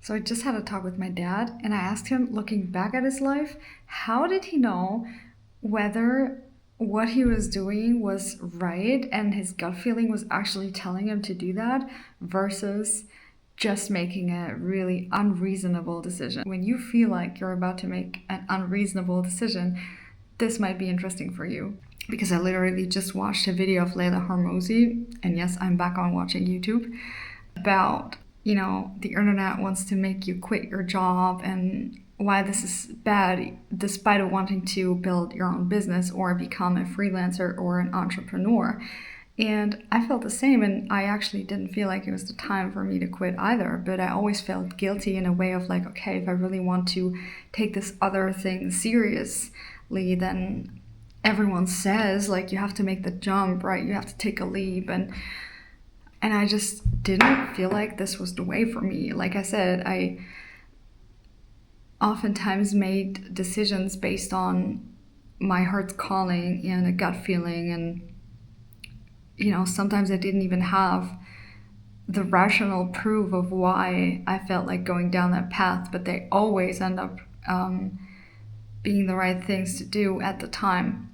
So I just had a talk with my dad, and I asked him, looking back at his life, how did he know whether what he was doing was right and his gut feeling was actually telling him to do that versus just making a really unreasonable decision? When you feel like you're about to make an unreasonable decision, this might be interesting for you. Because I literally just watched a video of Layla Hormozi, and yes, I'm back on watching YouTube, about, the internet wants to make you quit your job and why this is bad despite of wanting to build your own business or become a freelancer or an entrepreneur. And I felt the same, and I actually didn't feel like it was the time for me to quit either, but I always felt guilty in a way of like, okay, if I really want to take this other thing seriously, then everyone says like you have to make the jump, right? You have to take a leap, and I just didn't feel like this was the way for me. Like I said, I oftentimes made decisions based on my heart's calling and a gut feeling, and sometimes I didn't even have the rational proof of why I felt like going down that path, but they always end up being the right things to do at the time.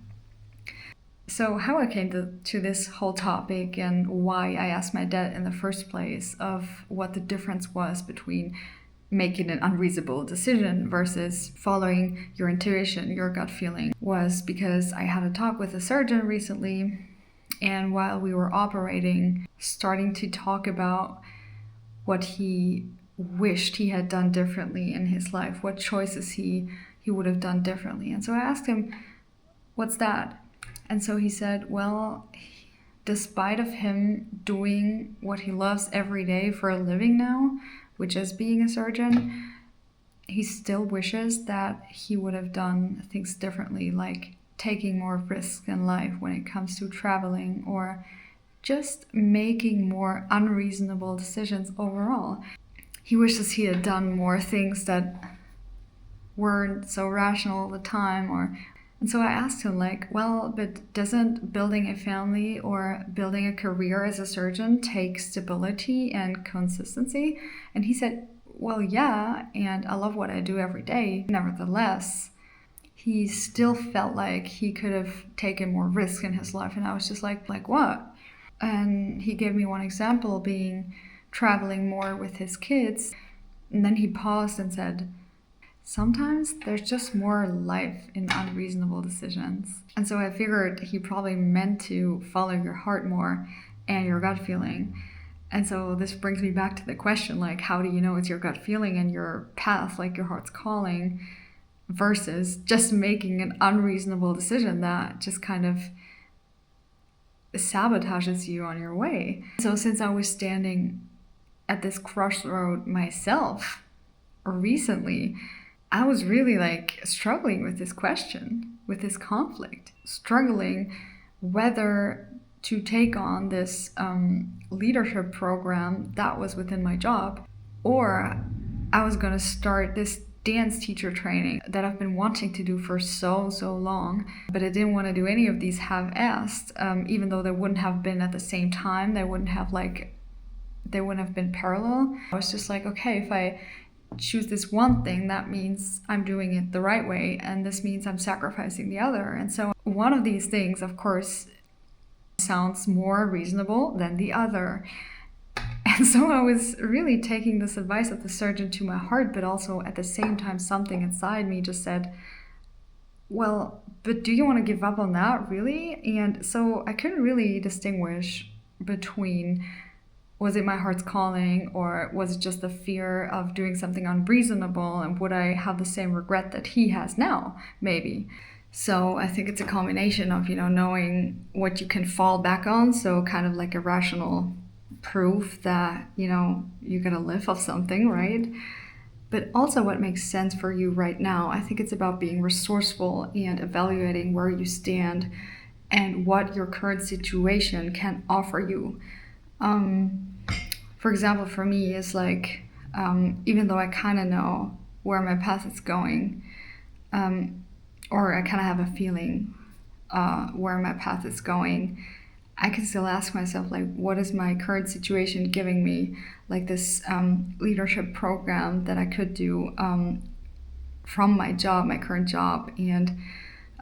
So how I came to this whole topic and why I asked my dad in the first place of what the difference was between making an unreasonable decision versus following your intuition, your gut feeling, was because I had a talk with a surgeon recently, and while we were operating, starting to talk about what he wished he had done differently in his life, what choices he would have done differently. And so I asked him, what's that? And so he said, well, despite of him doing what he loves every day for a living now, which is being a surgeon, he still wishes that he would have done things differently, like taking more risks in life when it comes to traveling or just making more unreasonable decisions overall. He wishes he had done more things that weren't so rational all the time. And so I asked him, but doesn't building a family or building a career as a surgeon take stability and consistency? And he said, well, yeah, and I love what I do every day. Nevertheless, he still felt like he could have taken more risk in his life. And I was just like what? And he gave me one example, being traveling more with his kids. And then he paused and said, sometimes there's just more life in unreasonable decisions. And so I figured he probably meant to follow your heart more and your gut feeling. And so this brings me back to the question, like, how do you know it's your gut feeling and your path, like your heart's calling, versus just making an unreasonable decision that just kind of sabotages you on your way. So since I was standing at this crossroad myself recently, I was really struggling with this question, with this conflict, struggling whether to take on this leadership program that was within my job, or I was going to start this dance teacher training that I've been wanting to do for so long, but I didn't want to do any of these half-assed, even though they wouldn't have been at the same time. They wouldn't have been parallel. I was just like, okay, if I choose this one thing, that means I'm doing it the right way, and this means I'm sacrificing the other. And so one of these things, of course, sounds more reasonable than the other. And so I was really taking this advice of the surgeon to my heart, but also at the same time something inside me just said, well, but do you want to give up on that, really? And so I couldn't really distinguish between, was it my heart's calling, or was it just the fear of doing something unreasonable, and would I have the same regret that he has now, maybe? So I think it's a combination of, knowing what you can fall back on, so kind of like a rational proof that, you gotta live off something, right? But also what makes sense for you right now. I think it's about being resourceful and evaluating where you stand and what your current situation can offer you. For example, for me, it's even though I kind of know where my path is going, or I kind of have a feeling where my path is going, I can still ask myself, like, what is my current situation giving me? Like this leadership program that I could do from my job, my current job, and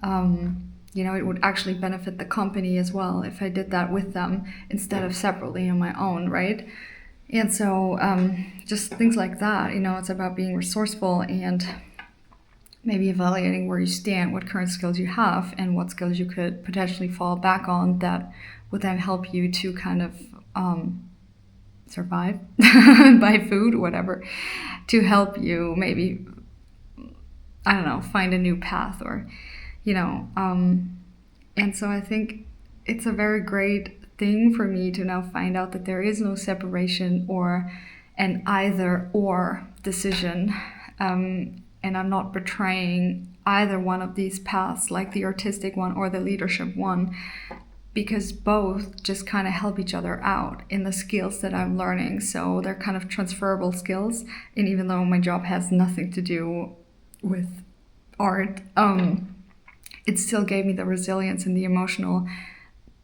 it would actually benefit the company as well if I did that with them instead of separately on my own, right? And so just things like that, it's about being resourceful and maybe evaluating where you stand, what current skills you have, and what skills you could potentially fall back on that would then help you to kind of survive, buy food, whatever, to help you maybe, I don't know, find a new path or, and so I think it's a very great thing for me to now find out that there is no separation or an either or decision. And I'm not betraying either one of these paths, like the artistic one or the leadership one, because both just kind of help each other out in the skills that I'm learning. So they're kind of transferable skills. And even though my job has nothing to do with art, it still gave me the resilience and the emotional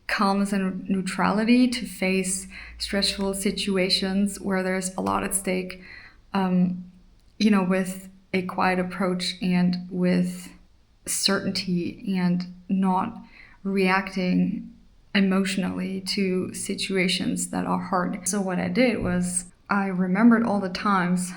calmness and neutrality to face stressful situations where there's a lot at stake, with a quiet approach and with certainty and not reacting emotionally to situations that are hard. So what I did was I remembered all the times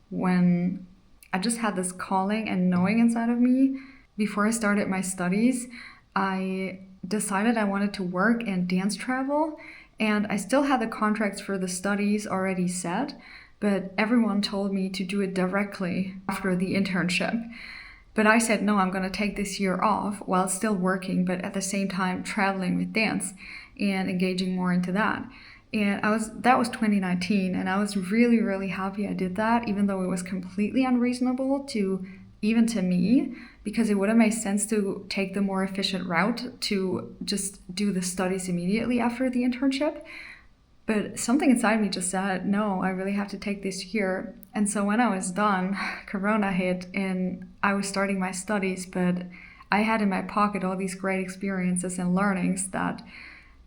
when I just had this calling and knowing inside of me. Before I started my studies, I decided I wanted to work and dance travel, and I still had the contracts for the studies already set, but everyone told me to do it directly after the internship. But I said, no, I'm going to take this year off while still working, but at the same time traveling with dance and engaging more into that. And that was 2019, and I was really, really happy I did that, even though it was completely unreasonable even to me, because it would have made sense to take the more efficient route to just do the studies immediately after the internship. But something inside me just said, no, I really have to take this year. And so when I was done, Corona hit and I was starting my studies, but I had in my pocket all these great experiences and learnings that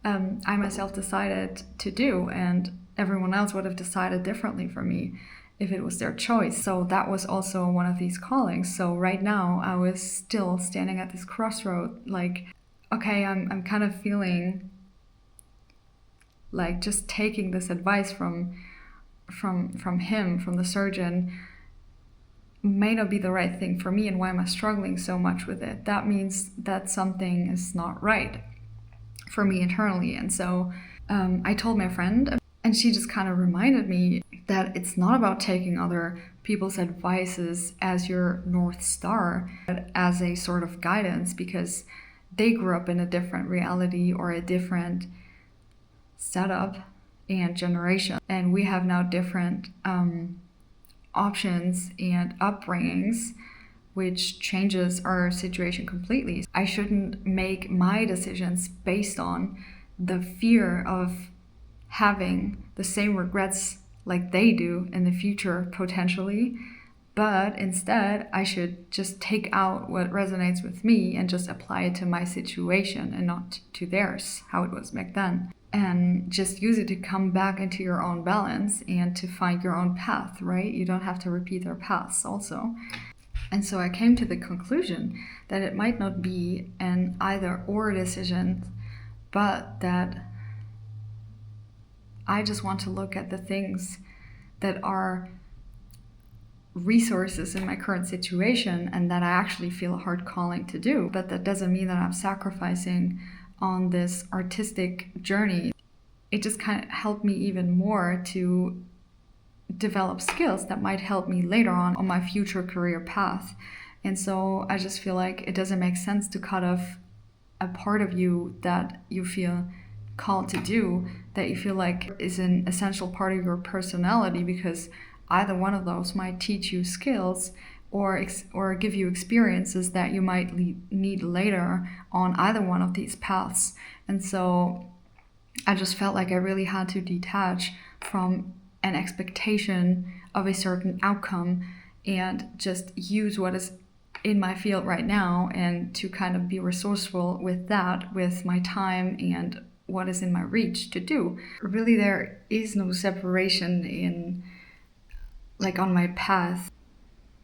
I myself decided to do, and everyone else would have decided differently for me if it was their choice. So that was also one of these callings. So right now I was still standing at this crossroad, like, okay, I'm kind of feeling like just taking this advice from him, from the surgeon, may not be the right thing for me, and why am I struggling so much with it? That means that something is not right for me internally. And so I told my friend, and she just kind of reminded me that it's not about taking other people's advices as your North Star, but as a sort of guidance, because they grew up in a different reality or a different setup and generation, and we have now different options and upbringings, which changes our situation completely. I shouldn't make my decisions based on the fear of having the same regrets like they do in the future potentially, but instead I should just take out what resonates with me and just apply it to my situation and not to theirs, how it was back then. And just use it to come back into your own balance and to find your own path, right? You don't have to repeat their paths also. And so I came to the conclusion that it might not be an either or decision, but that I just want to look at the things that are resources in my current situation and that I actually feel a hard calling to do. But that doesn't mean that I'm sacrificing on this artistic journey. It just kind of helped me even more to develop skills that might help me later on my future career path. And so I just feel like it doesn't make sense to cut off a part of you that you feel called to do, that you feel like is an essential part of your personality, because either one of those might teach you skills or give you experiences that you might need later on either one of these paths. And so I just felt like I really had to detach from an expectation of a certain outcome and just use what is in my field right now, and to kind of be resourceful with that, with my time and what is in my reach to do. Really, there is no separation in, like, on my path.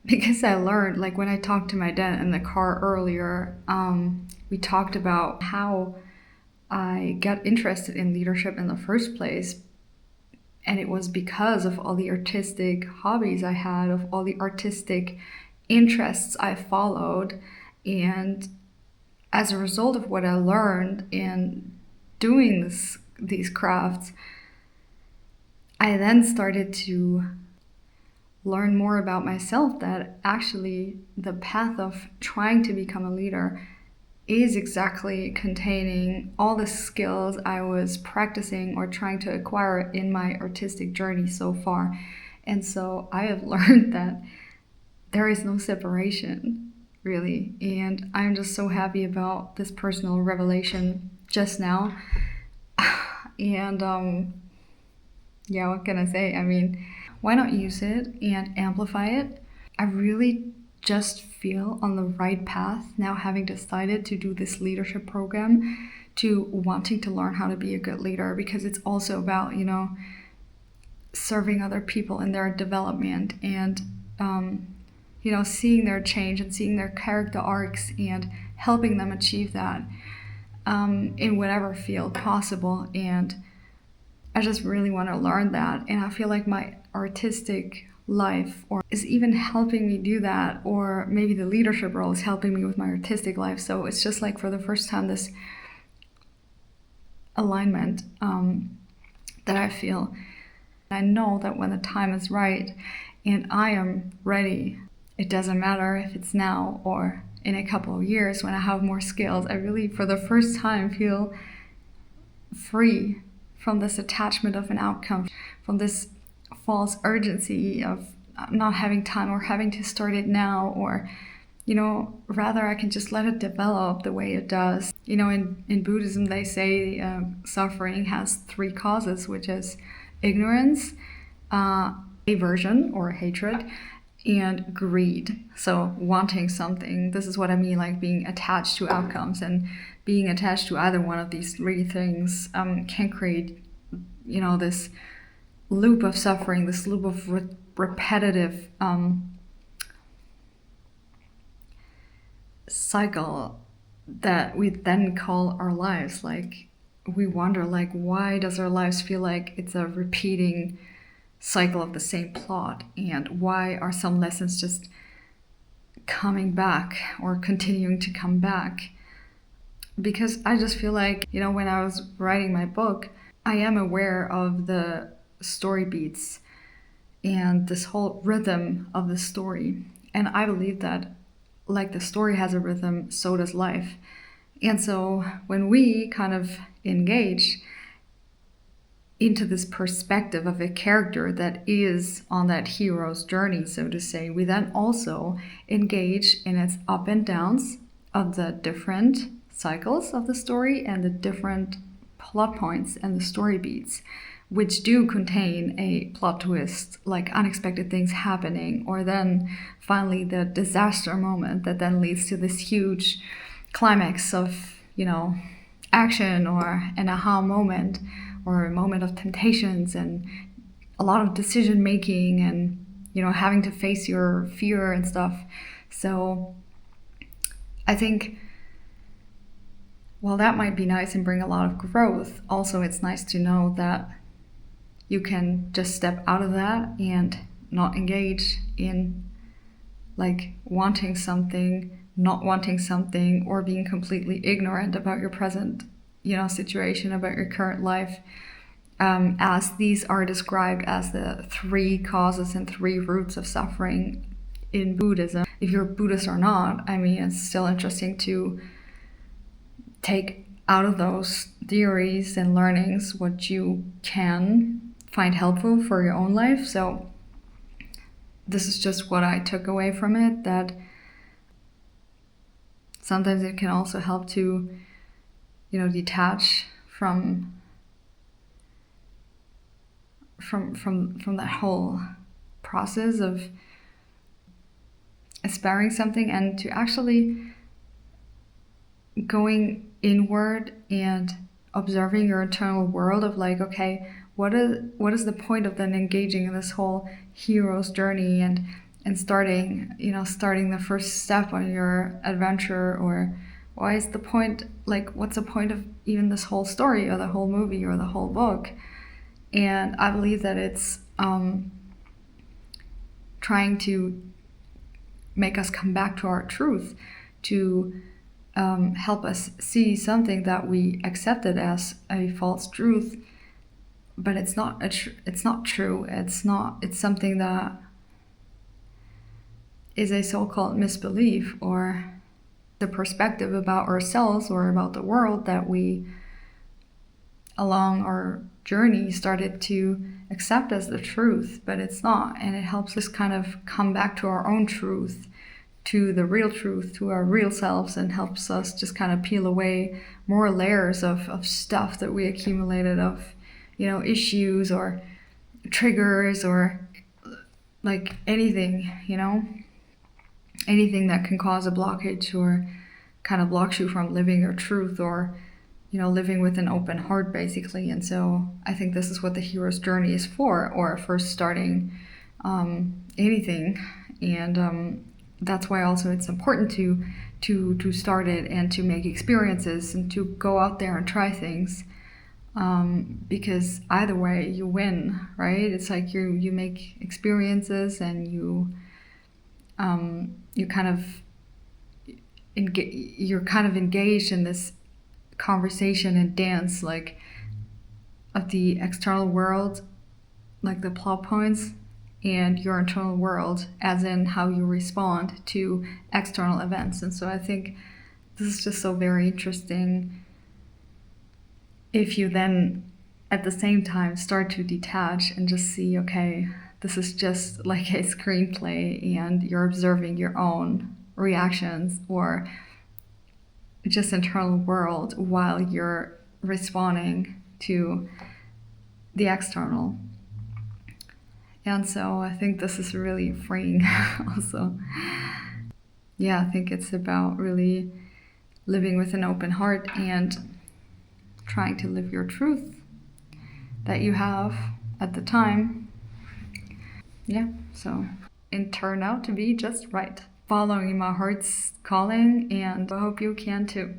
Because I learned, like, when I talked to my dad in the car earlier, we talked about how I got interested in leadership in the first place. And it was because of all the artistic hobbies I had, of all the artistic interests I followed. And as a result of what I learned in doing these crafts, I then started to learn more about myself, that actually the path of trying to become a leader is exactly containing all the skills I was practicing or trying to acquire in my artistic journey so far. And so I have learned that there is no separation, really. And I'm just so happy about this personal revelation just now. And yeah, what can I say? I mean, why not use it and amplify it? I really just feel on the right path now, having decided to do this leadership program, to wanting to learn how to be a good leader, because it's also about, you know, serving other people in their development and, you know, seeing their change and seeing their character arcs and helping them achieve that in whatever field possible. And I just really want to learn that. And I feel like my artistic life or is even helping me do that, or maybe the leadership role is helping me with my artistic life. So it's just like, for the first time, this alignment that I feel. I know that when the time is right and I am ready, it doesn't matter if it's now or in a couple of years when I have more skills. I really, for the first time, feel free from this attachment of an outcome, from this false urgency of not having time or having to start it now, or, you know, rather I can just let it develop the way it does. You know, in Buddhism, they say suffering has 3 causes, which is ignorance, aversion or hatred, and greed. So wanting something. This is what I mean, like being attached to outcomes, and being attached to either one of these 3 things can create, you know, this loop of suffering, this loop of repetitive cycle that we then call our lives. Like, we wonder, like, why does our lives feel like it's a repeating cycle of the same plot, and why are some lessons just coming back or continuing to come back? Because I just feel like, you know, when I was writing my book, I am aware of the story beats and this whole rhythm of the story. And I believe that, like the story has a rhythm, so does life. And so when we kind of engage into this perspective of a character that is on that hero's journey, so to say, we then also engage in its up and downs of the different cycles of the story and the different plot points and the story beats, which do contain a plot twist, like unexpected things happening, or then finally the disaster moment that then leads to this huge climax of, you know, action, or an aha moment, or a moment of temptations and a lot of decision making, and, you know, having to face your fear and stuff. So I think, while that might be nice and bring a lot of growth, also it's nice to know that you can just step out of that and not engage in, like, wanting something, not wanting something, or being completely ignorant about your present, you know, situation, about your current life, as these are described as the 3 causes and 3 roots of suffering in Buddhism. If you're Buddhist or not, I mean, it's still interesting to take out of those theories and learnings what you can find helpful for your own life. So this is just what I took away from it, that sometimes it can also help to, you know, detach from that whole process of aspiring something, and to actually going inward and observing your internal world of like, okay, what is the point of then engaging in this whole hero's journey and starting the first step on your adventure, or why is the point, like, what's the point of even this whole story or the whole movie or the whole book? And I believe that it's trying to make us come back to our truth, to help us see something that we accepted as a false truth, but it's not it's not true. It's something that is a so-called misbelief, or the perspective about ourselves or about the world that we along our journey started to accept as the truth, but it's not. And it helps us kind of come back to our own truth, to the real truth, to our real selves, and helps us just kind of peel away more layers of stuff that we accumulated, of, issues or triggers, or like anything, anything that can cause a blockage or kind of blocks you from living your truth, or living with an open heart, basically. And so I think this is what the hero's journey is for, or first starting anything. And that's why also it's important to start it and to make experiences and to go out there and try things, because either way you win, right? It's like you make experiences, and you kind of you're kind of engaged in this conversation and dance, like, of the external world, like the plot points, and your internal world, as in how you respond to external events. And so I think this is just so very interesting if you then at the same time start to detach and just see, okay, this is just like a screenplay, and you're observing your own reactions or just internal world while you're responding to the external. And so I think this is really freeing also. Yeah, I think it's about really living with an open heart and trying to live your truth that you have at the time. Yeah, so it turned out to be just right, following my heart's calling, and I hope you can too.